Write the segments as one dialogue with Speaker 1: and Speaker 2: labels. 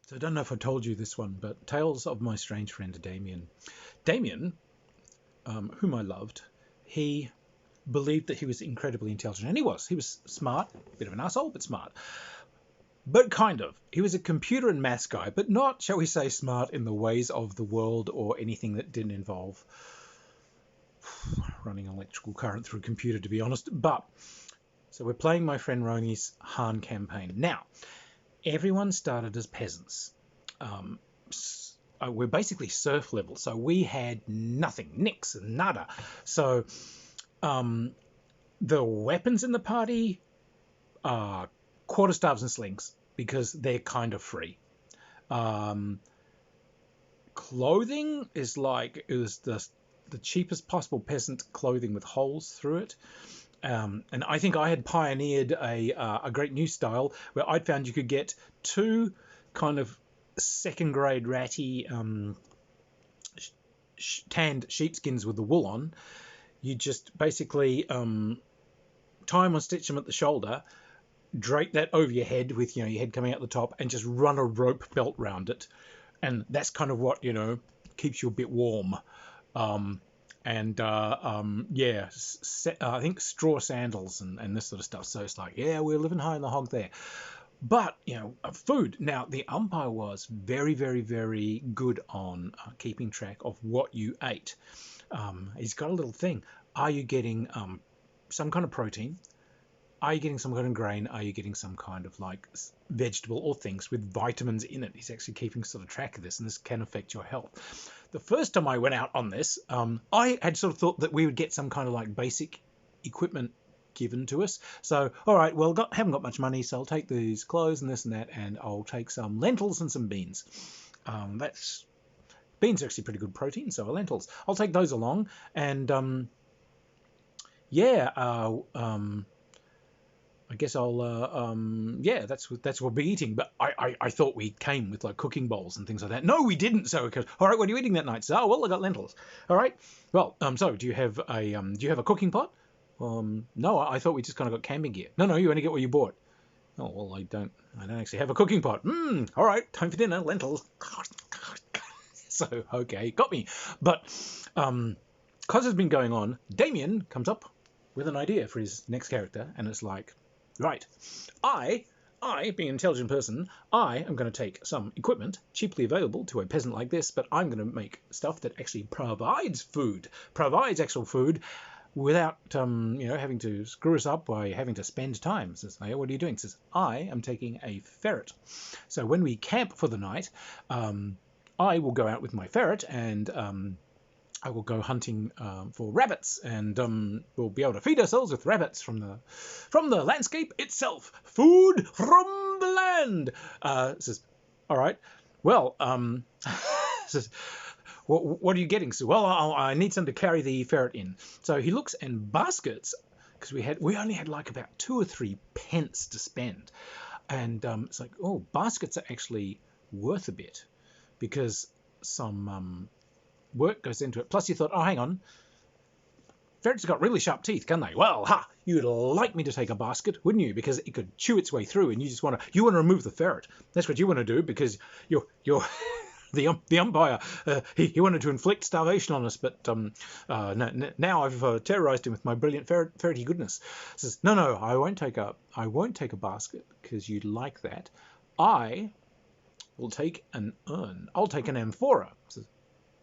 Speaker 1: So I don't know if I told you this one, but Tales of My Strange Friend Damien. Damien, whom I loved, he believed that he was incredibly intelligent, and he was. He was smart, bit of an asshole, but smart. But kind of. He was a computer and maths guy, but not, shall we say, smart in the ways of the world or anything that didn't involve running electrical current through a computer, to be honest. But so we're playing my friend Roni's Han campaign. Now, everyone started as peasants. We're basically surf level, so we had nothing, nix, nada. So the weapons in the party are quarterstaffs and slings because they're kind of free. Clothing is like it was the cheapest possible peasant clothing with holes through it. And I think I had pioneered a great new style where I'd found you could get two kind of second grade ratty tanned sheepskins with the wool on. You just basically tie them or stitch them at the shoulder, drape that over your head with your head coming out the top, and just run a rope belt round it, and that's kind of what keeps you a bit warm. Yeah, I think straw sandals and this sort of stuff. So it's like, yeah, we're living high in the hog there. But food. Now the umpire was very, very, very good on keeping track of what you ate. He's got a little thing. Are you getting some kind of protein? Are you getting some kind of grain? Are you getting some kind of like vegetable or things with vitamins in it? He's actually keeping sort of track of this, and this can affect your health. The first time I went out on this, I had sort of thought that we would get some kind of like basic equipment given to us. So, all right, well, haven't got much money, so I'll take these clothes and this and that, and I'll take some lentils and some beans. Beans are actually pretty good protein, so are lentils. I'll take those along, and I guess I'll that's what we'll be eating. But I thought we came with like cooking bowls and things like that. No, we didn't. So all right, what are you eating that night? So well, I got lentils. All right. Well, so do you have a cooking pot? No, I thought we just kind of got camping gear. No, you only get what you bought. Oh well, I don't actually have a cooking pot. All right, time for dinner, lentils. So okay, got me. But because it's been going on, Damien comes up with an idea for his next character, and it's like, right, I, being an intelligent person, I am going to take some equipment cheaply available to a peasant like this, but I'm going to make stuff that actually provides actual food, without having to screw us up by having to spend time. Says, hey, what are you doing? Says, I am taking a ferret. So when we camp for the night, I will go out with my ferret and I will go hunting for rabbits, and we'll be able to feed ourselves with rabbits from the landscape itself. Food from the land. Says, all right. Well, says, what are you getting? So, well, I need something to carry the ferret in. So he looks, and baskets, because we only had like about 2 or 3 pence to spend, and it's like, oh, baskets are actually worth a bit because some work goes into it. Plus, you thought, oh, hang on, ferrets have got really sharp teeth, can they? Well, you'd like me to take a basket, wouldn't you? Because it could chew its way through, and you want to remove the ferret. That's what you want to do, because you're the umpire. He wanted to inflict starvation on us, but now I've terrorized him with my brilliant ferrety goodness. Says, no, I won't take a basket because you'd like that. I will take an urn. I'll take an amphora. Says,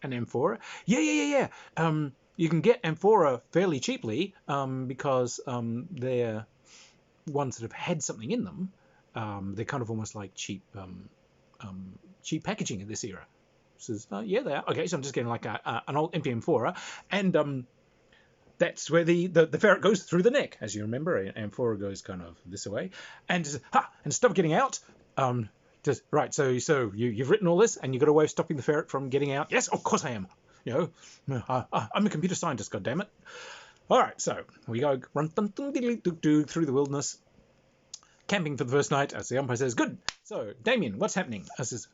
Speaker 1: an amphora? Yeah. You can get amphora fairly cheaply because they're ones that have had something in them. They're kind of almost like cheap packaging in this era. Says, yeah, they are. Okay, so I'm just getting like an old empty amphora, and that's where the ferret goes through the neck. As you remember, an amphora goes kind of this way, and stop getting out. Right, so you've written all this, and you've got a way of stopping the ferret from getting out. Yes, of course I am. I'm a computer scientist, goddammit. All right, so we go run through the wilderness, camping for the first night. As the umpire says, good. So, Damien, what's happening? I says,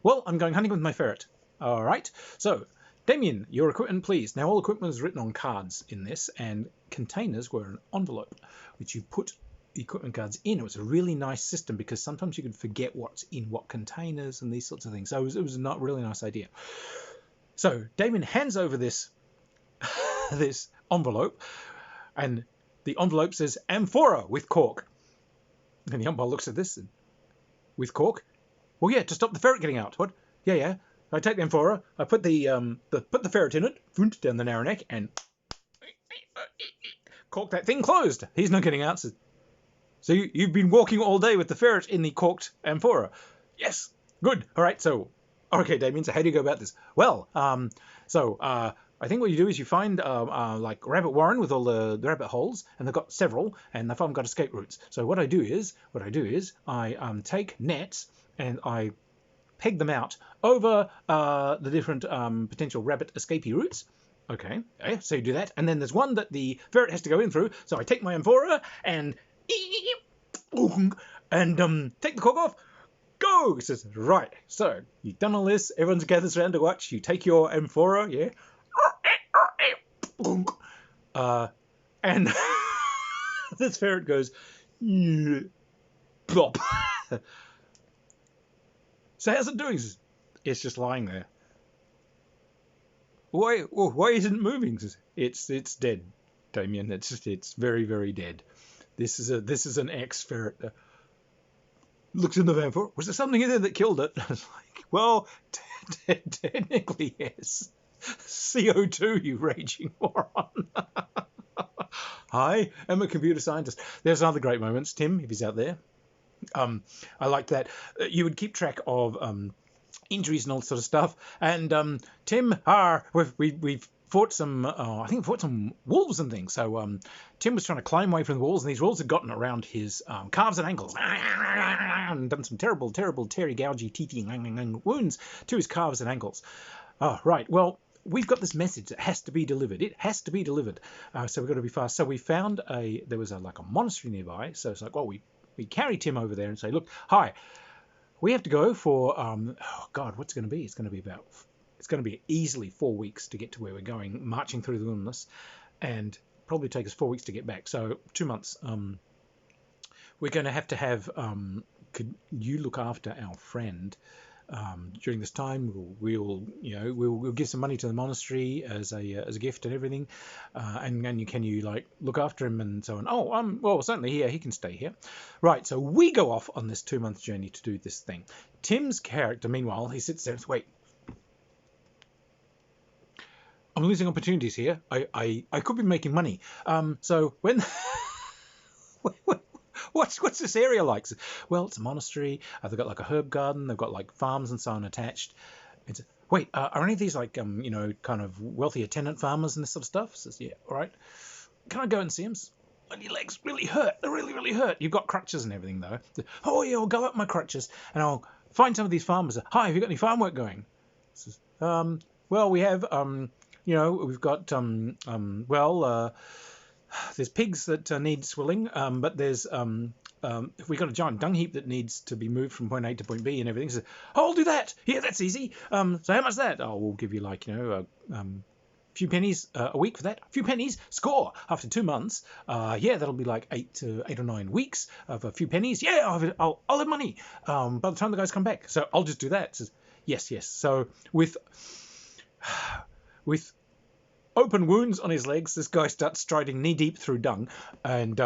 Speaker 1: well, I'm going hunting with my ferret. All right. So, Damien, your equipment, please. Now, all equipment is written on cards in this, and containers were an envelope, which you put equipment cards in. It was a really nice system because sometimes you could forget what's in what containers and these sorts of things. So it was a not really nice idea. So Damien hands over this this envelope, and the envelope says amphora with cork. And the umpire looks at this and, with cork? Well, yeah, to stop the ferret getting out. What? Yeah. I take the amphora, I put put the ferret in it, down the narrow neck, and cork that thing closed. He's not getting out. So you've been walking all day with the ferret in the corked amphora? Yes. Good. All right. So, okay, Damien. So how do you go about this? Well, I think what you do is you find like rabbit warren with all the rabbit holes, and they've got several, and they've often got escape routes. So what I do is I take nets and I peg them out over the different potential rabbit escapee routes. Okay, so you do that, and then there's one that the ferret has to go in through. So I take my amphora and take the cork off. Go! He says, right. So you've done all this. Everyone's gathered around to watch. You take your amphora, yeah. And this ferret goes, plop. So how's it doing? It's just lying there. Why isn't it moving? It's dead, Damien. It's very, very dead. This is an ex-ferret. Looks in the van for, was there something in there that killed it? I was like, well, technically yes. CO2, you raging moron. Hi, I'm a computer scientist. There's other great moments. Tim, if he's out there. I liked that. You would keep track of injuries and all sort of stuff. And Tim, we've fought some, I think we fought some wolves and things. So Tim was trying to climb away from the walls, and these wolves had gotten around his calves and ankles and done some terrible, teary, gougy, teethy wounds to his calves and ankles. Oh, right. Well, we've got this message that has to be delivered. It has to be delivered. So we've got to be fast. So we found there was a monastery nearby. So it's like, well, we carry Tim over there and say, look, hi, we have to go for, oh God, what's it going to be? It's going to be easily 4 weeks to get to where we're going, marching through the wilderness, and probably take us 4 weeks to get back. So 2 months. We're going to have, could you look after our friend during this time? We'll give some money to the monastery as a gift and everything, and can you look after him and so on? Well, certainly, yeah, he can stay here. Right, so we go off on this 2 month journey to do this thing. Tim's character, meanwhile, he sits there and says, wait, I'm losing opportunities here. I could be making money. So when what's this area like? Well, it's a monastery. They've got a herb garden. They've got farms and so on attached. It's, wait, are any of these kind of wealthier tenant farmers and this sort of stuff? Says, yeah, all right. Can I go and see them? When your legs really hurt. They're really, really hurt. You've got crutches and everything though. Oh yeah, I'll go up my crutches and I'll find some of these farmers. Hi, have you got any farm work going? Says, well, we have we've got there's pigs that need swilling, but there's we've got a giant dung heap that needs to be moved from point A to point B and everything. So, I'll do that. Yeah, that's easy. So how much is that? Oh, we'll give you a few pennies a week for that. A few pennies, score. After 2 months, yeah, that'll be 8 or 9 weeks of a few pennies. Yeah, I'll have money by the time the guys come back. So I'll just do that. Says, yes. So with open wounds on his legs, this guy starts striding knee deep through dung, and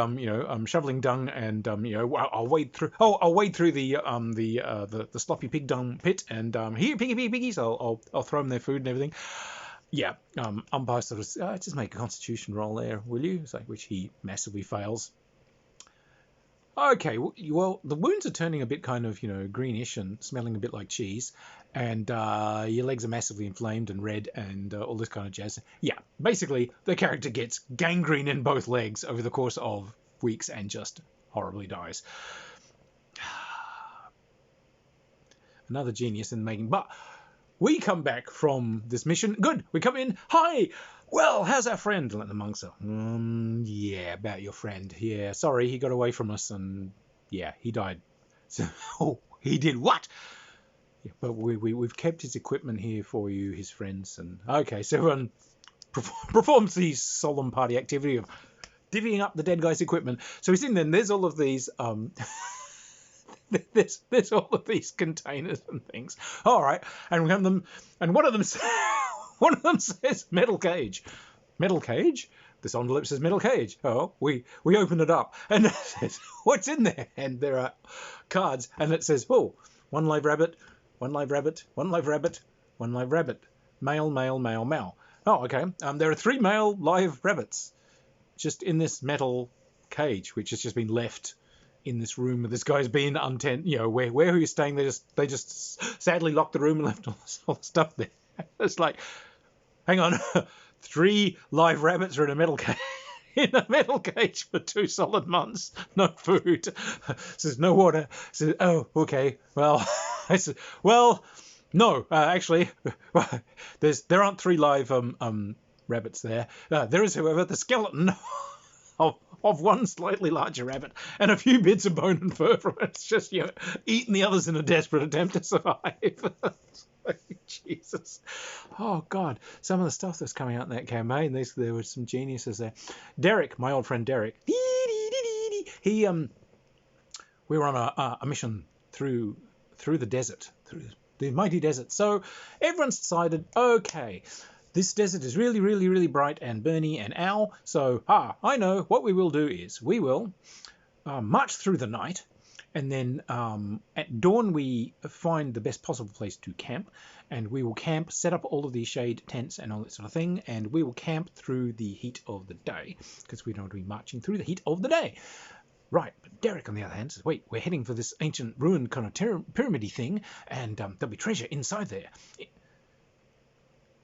Speaker 1: shoveling dung, and I'll wade through. Oh, I'll wade through the sloppy pig dung pit, and here, piggies. I'll throw them their food and everything. Yeah, umpire sort of just make a constitution roll there, will you? So, which he massively fails. Okay, well, the wounds are turning a bit kind of, greenish and smelling a bit like cheese, and your legs are massively inflamed and red and all this kind of jazz. Yeah, basically, the character gets gangrene in both legs over the course of weeks and just horribly dies. Another genius in making, but we come back from this mission. Good, we come in. Hi! Well, how's our friend? Let the monk say, yeah, about your friend. Yeah, sorry, he got away from us, and yeah, he died. So, oh, he did what? Yeah, but we've kept his equipment here for you, his friends, and okay, so everyone performs the solemn party activity of divvying up the dead guy's equipment. So he's in there, and there's all of these there's all of these containers and things. All right, and one of them says metal cage. Metal cage? This envelope says metal cage. Oh, we open it up, and it says, what's in there? And there are cards, and it says, oh, one live rabbit, one live rabbit, one live rabbit, one live rabbit, male, male, male, male. Oh, okay. There are 3 male live rabbits just in this metal cage, which has just been left in this room. This guy's been untent. You know, where he's staying, they just sadly locked the room and left all the stuff there. It's like, hang on, 3 live rabbits are in a metal cage. In a metal cage for 2 solid months, no food. Says no water. Says, oh, okay. Well, I said, well, no, actually, there aren't 3 live rabbits there. There is, however, the skeleton of one slightly larger rabbit and a few bits of bone and fur from it. It's just, you know, eating the others in a desperate attempt to survive. Jesus. Oh, God. Some of the stuff that's coming out in that campaign, there were some geniuses there. Derek, my old friend Derek, he, we were on a mission through the desert, through the mighty desert. So everyone's decided, okay, this desert is really, really, really bright and burny and ow. So, I know what we will do is we will march through the night, and then at dawn we find the best possible place to camp, and we will camp, set up all of these shade tents and all that sort of thing, and we will camp through the heat of the day, because we don't want to be marching through the heat of the day. Right, but Derek, on the other hand, says, wait, we're heading for this ancient ruined kind of pyramid-y thing, and there'll be treasure inside there.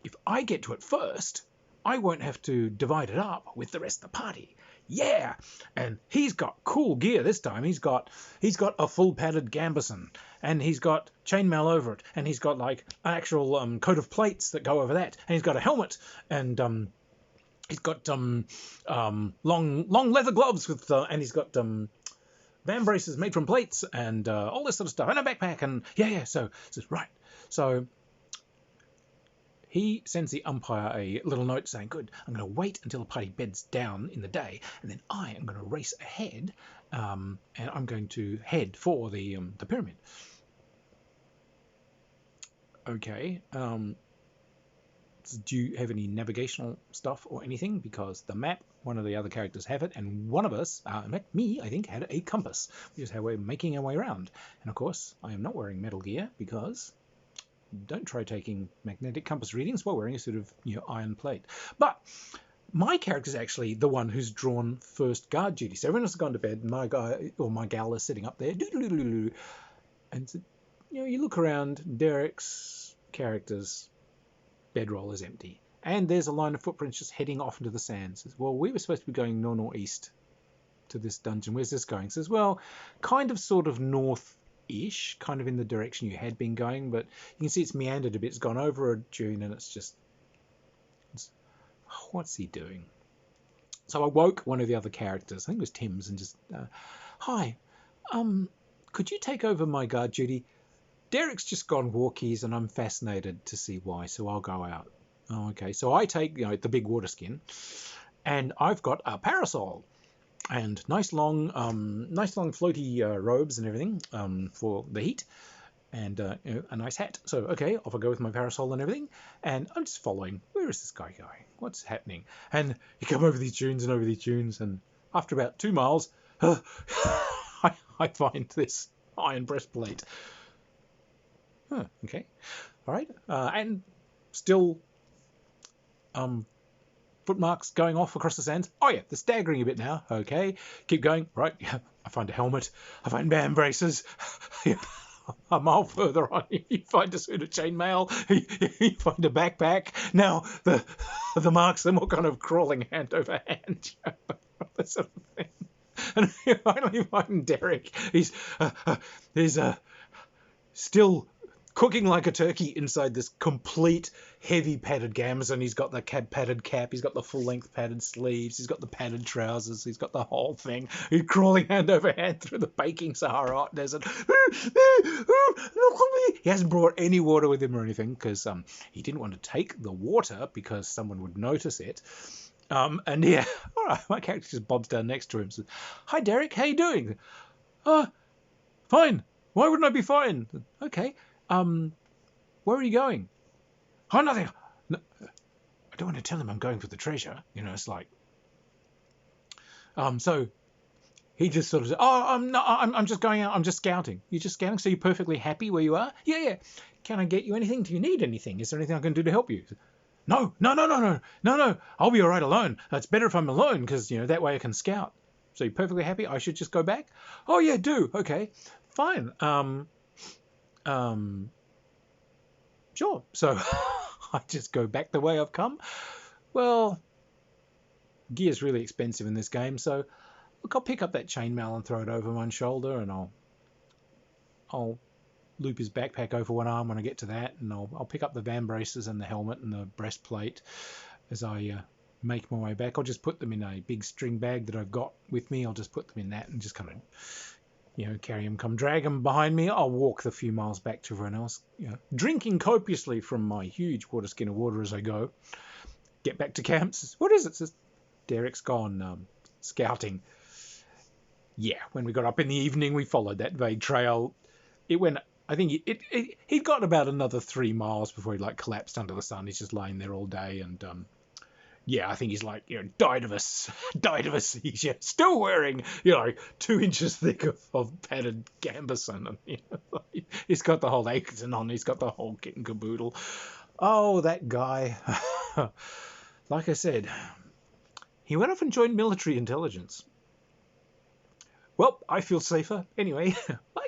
Speaker 1: If I get to it first, I won't have to divide it up with the rest of the party. Yeah, and he's got cool gear this time. He's got a full padded gambeson, and he's got chainmail over it, and he's got like an actual coat of plates that go over that, and he's got a helmet, and he's got long leather gloves with, and he's got van braces made from plates and all this sort of stuff, and a backpack, and yeah. So right, so. He sends the umpire a little note saying, good, I'm going to wait until the party beds down in the day, and then I am going to race ahead, and I'm going to head for the pyramid. Okay. Do you have any navigational stuff or anything? Because the map, one of the other characters have it, and one of us, me, I think, had a compass, which is how we're making our way around. And of course, I am not wearing metal gear because... don't try taking magnetic compass readings while wearing a sort of, you know, iron plate. But my character is actually the one who's drawn first guard duty. So everyone else has gone to bed. My guy or my gal is sitting up there, and so, you know, you look around. Derek's character's bedroll is empty, and there's a line of footprints just heading off into the sand. Says, well, we were supposed to be going northeast to this dungeon. Where's this going? Says, well, kind of, sort of north. Ish, kind of in the direction you had been going, but you can see it's meandered a bit. It's gone over a dune, and it's what's he doing? So I woke one of the other characters, I think it was Tim's, and just, hi, could you take over my guard duty? Derek's just gone walkies, and I'm fascinated to see why, so I'll go out. Oh, okay. So I take, you know, the big water skin, and I've got a parasol. And nice long floaty robes and everything for the heat, and you know, a nice hat. So okay, off I go with my parasol and everything, and I'm just following. Where is this guy going? What's happening? And you come over these dunes and over these dunes, and after about 2 miles, I find this iron breastplate. Okay, all right, and still footmarks going off across the sands. Oh yeah, they're staggering a bit now. Okay, keep going. Right, yeah, I find a helmet. I find band braces. A mile further on, you find a suit of chainmail. You find a backpack. Now the marks, they're more kind of crawling hand over hand. That sort of thing. And you finally find Derek. He's still cooking like a turkey inside this complete heavy padded gambeson. He's got the padded cap, he's got the full-length padded sleeves, he's got the padded trousers, he's got the whole thing. He's crawling hand over hand through the baking Sahara hot desert. He hasn't brought any water with him or anything, because he didn't want to take the water because someone would notice it. And yeah, all right, my character just bobs down next to him and says, "Hi, Derek, how you doing?" Fine. Why wouldn't I be fine? Okay. Where are you going? Oh, nothing. No, I don't want to tell him I'm going for the treasure. It's like, so he just sort of said, "Oh, I'm just going out. I'm just scouting." "You're just scouting? So you're perfectly happy where you are?" "Yeah, yeah." "Can I get you anything? Do you need anything? Is there anything I can do to help you?" "No, no, no, no, no, no, no. I'll be all right alone. It's better if I'm alone because, that way I can scout." "So you're perfectly happy? I should just go back?" "Oh, yeah, do. Okay, fine. Sure." So I just go back the way I've come. Well, gear's really expensive in this game, so look, I'll pick up that chainmail and throw it over one shoulder, and I'll loop his backpack over one arm when I get to that, and I'll pick up the van braces and the helmet and the breastplate as I make my way back. I'll just put them in a big string bag that I've got with me. I'll just put them in that and just kind of carry them, come drag them behind me. I'll walk the few miles back to everyone else, drinking copiously from my huge water skin of water as I go. Get back to camp. Says, "What is it?" Says, "Derek's gone scouting." Yeah, when we got up in the evening, we followed that vague trail. It went. I think he'd got about another 3 miles before he collapsed under the sun. He's just lying there all day, and yeah, I think he's died of a seizure, still wearing 2 inches thick of padded gambeson, and he's got the whole Acton on. He's got the whole kit and caboodle. Oh, that guy. Like I said, he went off and joined military intelligence. Well, I feel safer anyway. Bye.